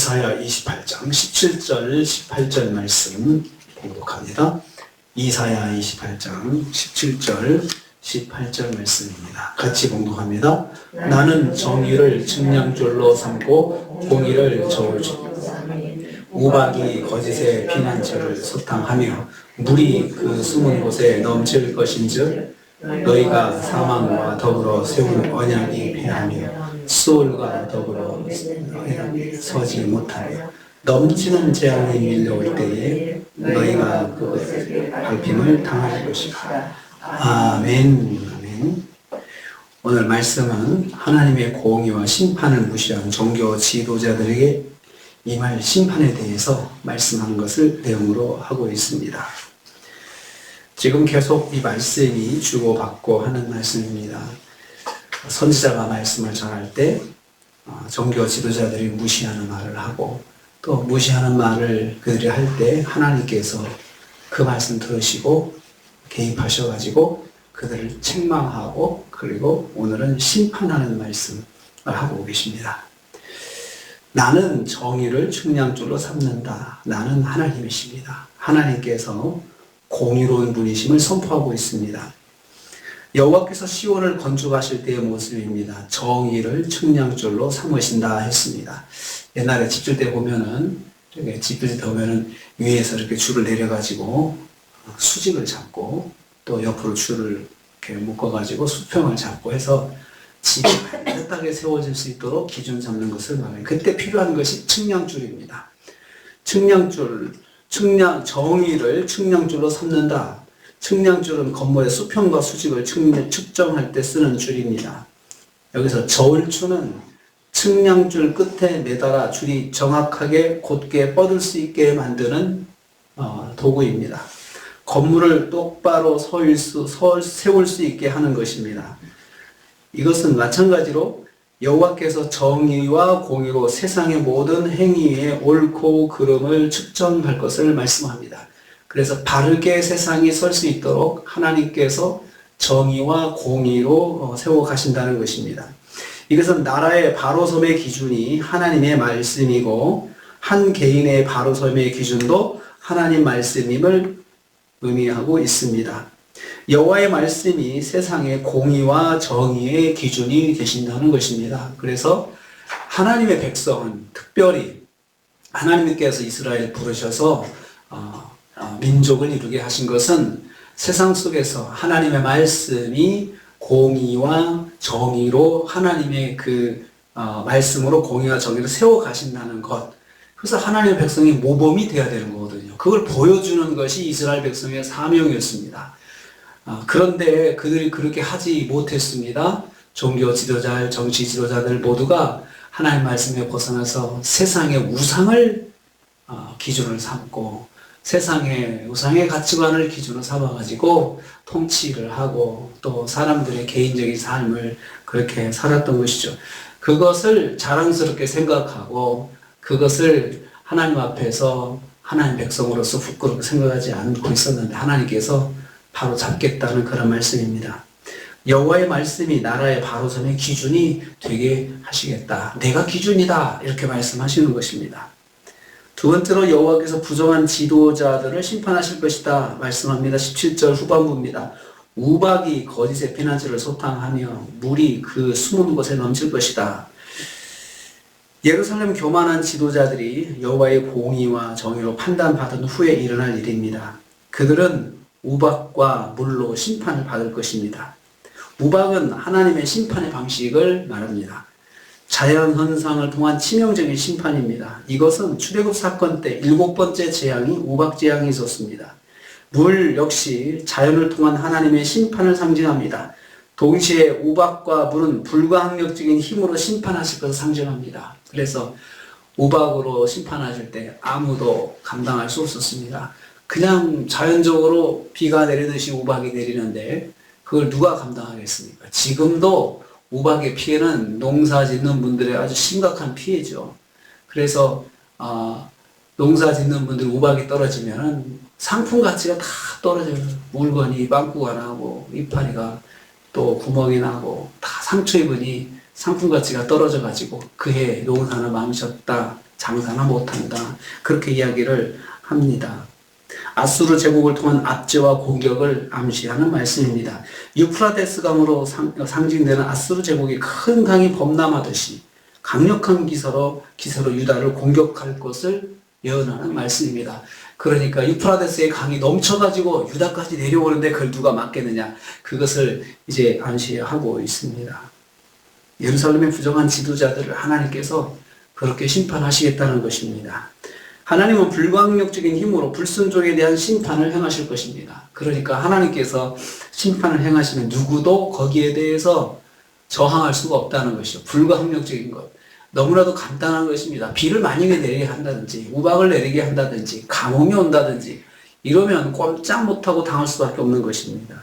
이사야 28장 17절 18절 말씀 봉독합니다. 이사야 28장 17절 18절 말씀입니다. 같이 봉독합니다. 나는 정의를 측량줄로 삼고 공의를 저울줄로 우박이 거짓의 피난처를 소탕하며 물이 그 숨은 곳에 넘칠 것인즉 너희가 사망과 더불어 세운 언약이 패하며 수월과 더불어 서지 못하며 넘치는 재앙이 밀려올 때에 너희가 그 밟힘을 당할 것이다. 아멘. 아멘. 오늘 말씀은 하나님의 공의와 심판을 무시한 종교 지도자들에게 임할 심판에 대해서 말씀하는 것을 내용으로 하고 있습니다. 지금 계속 이 말씀이 주고받고 하는 말씀입니다. 선지자가 말씀을 전할 때 종교 지도자들이 무시하는 말을 하고 또 무시하는 말을 그들이 할 때 하나님께서 그 말씀 들으시고 개입하셔가지고 그들을 책망하고 그리고 오늘은 심판하는 말씀을 하고 계십니다. 나는 정의를 측량줄로 삼는다. 나는 하나님이십니다. 하나님께서 공의로운 분이심을 선포하고 있습니다. 여호와께서 시온을 건축하실 때의 모습입니다. 정의를 측량줄로 삼으신다 했습니다. 옛날에 집질 때 보면은 이렇게 집질 때 보면은 위에서 이렇게 줄을 내려가지고 수직을 잡고 또 옆으로 줄을 이렇게 묶어가지고 수평을 잡고 해서 집이 반듯하게 세워질 수 있도록 기준 잡는 것을 말해요. 그때 필요한 것이 측량줄입니다. 정의를 측량줄로 삼는다. 측량줄은 건물의 수평과 수직을 측정할 때 쓰는 줄입니다. 여기서 저울추는 측량줄 끝에 매달아 줄이 정확하게 곧게 뻗을 수 있게 만드는 도구입니다. 건물을 똑바로 세울 수 있게 하는 것입니다. 이것은 마찬가지로 여호와께서 정의와 공의로 세상의 모든 행위의 옳고 그름을 측정할 것을 말씀합니다. 그래서 바르게 세상이 설 수 있도록 하나님께서 정의와 공의로 세워 가신다는 것입니다. 이것은 나라의 바로섬의 기준이 하나님의 말씀이고 한 개인의 바로섬의 기준도 하나님 말씀임을 의미하고 있습니다. 여호와의 말씀이 세상의 공의와 정의의 기준이 되신다는 것입니다. 그래서 하나님의 백성은 특별히 하나님께서 이스라엘을 부르셔서 민족을 이루게 하신 것은 세상 속에서 하나님의 말씀이 공의와 정의로 하나님의 그 말씀으로 공의와 정의를 세워 가신다는 것. 그래서 하나님의 백성이 모범이 되어야 되는 거거든요. 그걸 보여주는 것이 이스라엘 백성의 사명이었습니다. 그런데 그들이 그렇게 하지 못했습니다. 종교 지도자, 정치 지도자들 모두가 하나님 말씀에 벗어나서 세상의 우상을 기준을 삼고 세상의 우상의 가치관을 기준으로 삼아가지고 통치를 하고 또 사람들의 개인적인 삶을 그렇게 살았던 것이죠. 그것을 자랑스럽게 생각하고 그것을 하나님 앞에서 하나님 백성으로서 부끄럽게 생각하지 않고 있었는데 하나님께서 바로 잡겠다는 그런 말씀입니다. 여호와의 말씀이 나라의 바로섬의 기준이 되게 하시겠다. 내가 기준이다. 이렇게 말씀하시는 것입니다. 두 번째로 여호와께서 부정한 지도자들을 심판하실 것이다. 말씀합니다. 17절 후반부입니다. 우박이 거짓의 피난처를 소탕하며 물이 그 숨은 곳에 넘칠 것이다. 예루살렘 교만한 지도자들이 여호와의 공의와 정의로 판단받은 후에 일어날 일입니다. 그들은 우박과 물로 심판을 받을 것입니다. 우박은 하나님의 심판의 방식을 말합니다. 자연현상을 통한 치명적인 심판입니다. 이것은 출애굽 사건 때 7번째 재앙이 우박 재앙이 있었습니다. 물 역시 자연을 통한 하나님의 심판을 상징합니다. 동시에 우박과 물은 불가항력적인 힘으로 심판하실 것을 상징합니다. 그래서 우박으로 심판하실 때 아무도 감당할 수 없었습니다. 그냥 자연적으로 비가 내리듯이 우박이 내리는데 그걸 누가 감당하겠습니까? 지금도 우박의 피해는 농사 짓는 분들의 아주 심각한 피해죠. 그래서 농사 짓는 분들 우박이 떨어지면 상품 가치가 다 떨어져요. 물건이 빵꾸가 나고 이파리가 또 구멍이 나고 다 상처 입으니 상품 가치가 떨어져 가지고 그해 농사는 망쳤다 장사나 못한다. 그렇게 이야기를 합니다. 아수르 제국을 통한 압제와 공격을 암시하는 말씀입니다. 유프라데스 강으로 상징되는 아수르 제국이 큰 강이 범람하듯이 강력한 기세로 유다를 공격할 것을 예언하는 말씀입니다. 그러니까 유프라데스의 강이 넘쳐가지고 유다까지 내려오는데 그걸 누가 막겠느냐. 그것을 이제 암시하고 있습니다. 예루살렘의 부정한 지도자들을 하나님께서 그렇게 심판하시겠다는 것입니다. 하나님은 불광력적인 힘으로 불순종에 대한 심판을 행하실 것입니다. 그러니까 하나님께서 심판을 행하시면 누구도 거기에 대해서 저항할 수가 없다는 것이죠. 불광력적인 것. 너무나도 간단한 것입니다. 비를 많이 내리게 한다든지 우박을 내리게 한다든지 가뭄이 온다든지 이러면 꼼짝 못하고 당할 수밖에 없는 것입니다.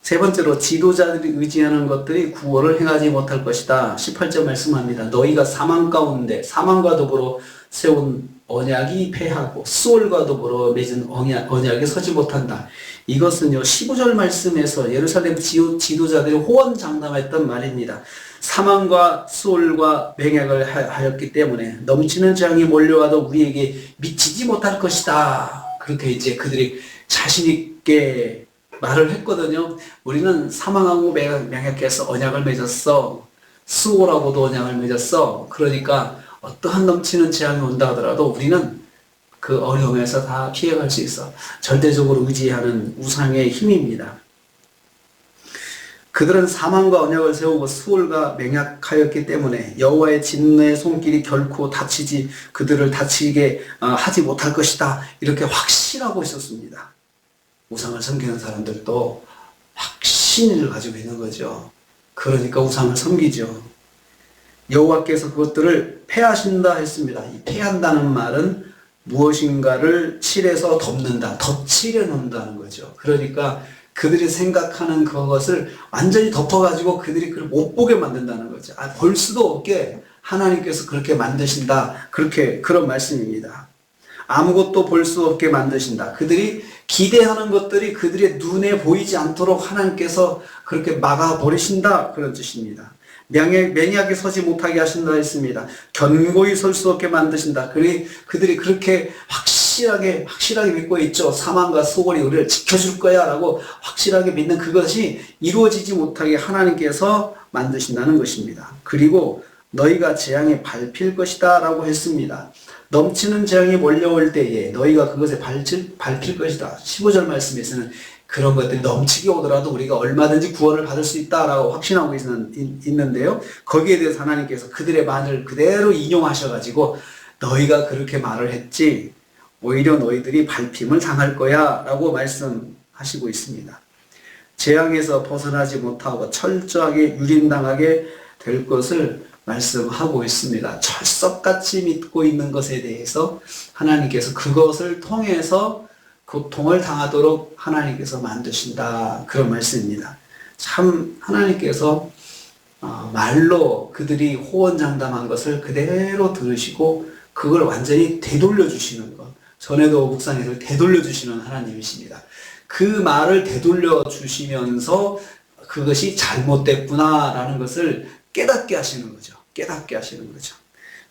세 번째로 지도자들이 의지하는 것들이 구원을 행하지 못할 것이다. 18절 말씀합니다. 너희가 사망 가운데 사망과 더불어 세운 언약이 패하고 수월과 더불어 맺은 언약에 서지 못한다. 이것은요 15절 말씀에서 예루살렘 지도자들이 호언장담했던 말입니다. 사망과 수월과 맹약을 하였기 때문에 넘치는 재앙이 몰려와도 우리에게 미치지 못할 것이다. 그렇게 이제 그들이 자신 있게 말을 했거든요. 우리는 사망하고 맹약해서 언약을 맺었어. 수월하고도 언약을 맺었어. 그러니까 어떠한 넘치는 재앙이 온다 하더라도 우리는 그 어려움에서 다 피해갈 수 있어. 절대적으로 의지하는 우상의 힘입니다. 그들은 사망과 언약을 세우고 수월과 맹약하였기 때문에 여호와의 진노의 손길이 결코 그들을 다치게 하지 못할 것이다. 이렇게 확신하고 있었습니다. 우상을 섬기는 사람들도 확신을 가지고 있는 거죠. 그러니까 우상을 섬기죠. 여호와께서 그것들을 패하신다 했습니다. 이 패한다는 말은 무엇인가를 칠해서 덮는다, 덧칠해 놓는다는 거죠. 그러니까 그들이 생각하는 그것을 완전히 덮어가지고 그들이 그걸 못 보게 만든다는 거죠. 볼 수도 없게 하나님께서 그렇게 만드신다. 그런 말씀입니다. 아무것도 볼 수 없게 만드신다. 그들이 기대하는 것들이 그들의 눈에 보이지 않도록 하나님께서 그렇게 막아버리신다. 그런 뜻입니다. 맹약에 서지 못하게 하신다 했습니다. 견고히 설 수 없게 만드신다. 그들이 그렇게 확실하게 믿고 있죠. 사망과 소골이 우리를 지켜줄 거야 라고 확실하게 믿는 그것이 이루어지지 못하게 하나님께서 만드신다는 것입니다. 그리고 너희가 재앙에 밟힐 것이다 라고 했습니다. 넘치는 재앙이 몰려올 때에 너희가 그것에 밟힐 것이다. 15절 말씀에서는 그런 것들이 넘치게 오더라도 우리가 얼마든지 구원을 받을 수 있다라고 확신하고 있는데요. 거기에 대해서 하나님께서 그들의 말을 그대로 인용하셔가지고 너희가 그렇게 말을 했지 오히려 너희들이 밟힘을 당할 거야 라고 말씀하시고 있습니다. 재앙에서 벗어나지 못하고 철저하게 유린당하게 될 것을 말씀하고 있습니다. 철석같이 믿고 있는 것에 대해서 하나님께서 그것을 통해서 고통을 당하도록 하나님께서 만드신다. 그런 말씀입니다. 참 하나님께서 말로 그들이 호언장담한 것을 그대로 들으시고 그걸 완전히 되돌려 주시는 것. 전에도 묵상에서 되돌려 주시는 하나님이십니다. 그 말을 되돌려 주시면서 그것이 잘못됐구나라는 것을 깨닫게 하시는 거죠.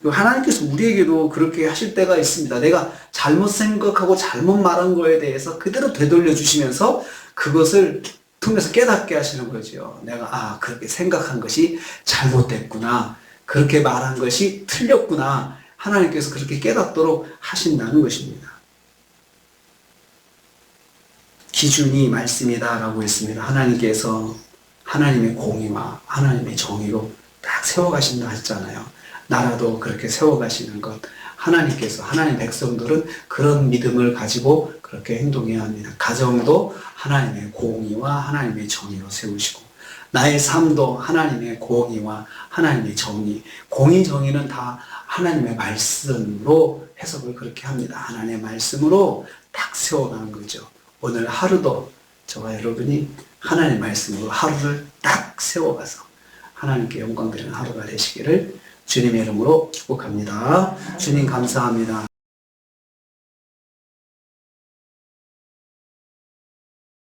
하나님께서 우리에게도 그렇게 하실 때가 있습니다. 내가 잘못 생각하고 잘못 말한 거에 대해서 그대로 되돌려 주시면서 그것을 통해서 깨닫게 하시는 거죠. 내가 그렇게 생각한 것이 잘못됐구나. 그렇게 말한 것이 틀렸구나. 하나님께서 그렇게 깨닫도록 하신다는 것입니다. 기준이 말씀이다 라고 했습니다. 하나님께서 하나님의 공의와 하나님의 정의로 딱 세워가신다 했잖아요. 나라도 그렇게 세워가시는 것. 하나님께서, 하나님 백성들은 그런 믿음을 가지고 그렇게 행동해야 합니다. 가정도 하나님의 공의와 하나님의 정의로 세우시고, 나의 삶도 하나님의 공의와 하나님의 정의. 공의, 정의는 다 하나님의 말씀으로 해석을 그렇게 합니다. 하나님의 말씀으로 딱 세워가는 거죠. 오늘 하루도 저와 여러분이 하나님의 말씀으로 하루를 딱 세워가서 하나님께 영광 드리는 하루가 되시기를 주님의 이름으로 축복합니다. 주님 감사합니다.